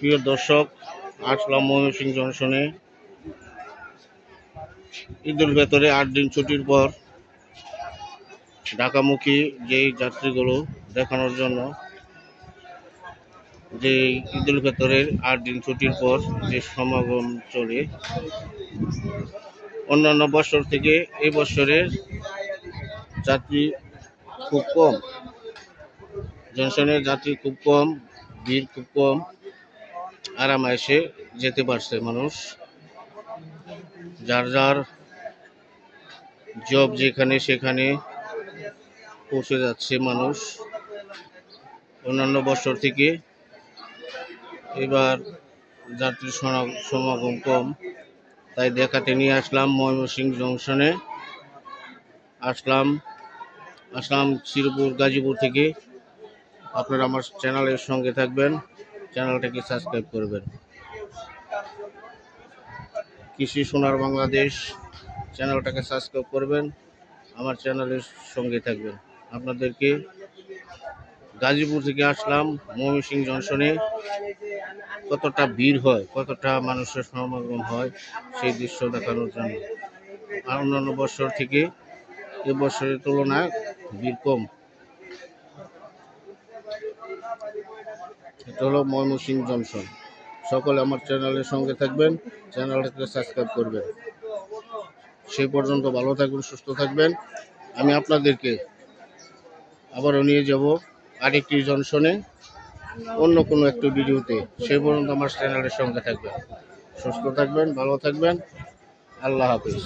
প্রিয় দর্শক, আসলাম ময়মনসিংহ জংশনে ঈদুল ফিতরে 8 দিন ছুটির পর ঢাকামুখী যেই যাত্রীগুলো দেখানোর জন্য যে ঈদুল ফিতরের 8 দিন ছুটির পর যে সমাগম চলে, অন্যান্য বছর থেকে এই বছরের যাত্রী খুব কম। জংশনের যাত্রী খুব কম, ভিড় খুব কম, আরামায়েশে যেতে পারছে মানুষ। যার যার জব যেখানে সেখানে পৌঁছে যাচ্ছে মানুষ। অন্যান্য বছর থেকে এবার যাত্রীর সমাগম কম, তাই দেখাতে নিয়ে আসলাম ময়মনসিংহ জংশনে। আসলাম শ্রীপুর গাজীপুর থেকে। আপনারা আমার চ্যানেলের সঙ্গে থাকবেন, চ্যানেলটাকে সাবস্ক্রাইব করবেন। কৃষি সোনার বাংলাদেশ চ্যানেলটাকে সাবস্ক্রাইব করবেন, আমার চ্যানেলের সঙ্গে থাকবেন। আপনাদেরকে গাজীপুর থেকে আসলাম ময়মনসিংহ জংশনে। কতটা ভিড় হয়, কতটা মানুষের সমাগম হয় সেই দৃশ্য দেখানোর জন্য। আর অন্যান্য বছর থেকে এবছরের তুলনায় ভিড় কম। এটা হলো ময়মনসিংহ জংশন। সকলে আমার চ্যানেলের সঙ্গে থাকবেন, চ্যানেলটাকে সাবস্ক্রাইব করবেন। সেই পর্যন্ত ভালো থাকবেন, সুস্থ থাকবেন। আমি আপনাদেরকে আবারও নিয়ে যাব আরেকটি জংশনে, অন্য কোনো একটি ভিডিওতে। সেই পর্যন্ত আমার চ্যানেলের সঙ্গে থাকবেন, সুস্থ থাকবেন, ভালো থাকবেন। আল্লাহ হাফিজ।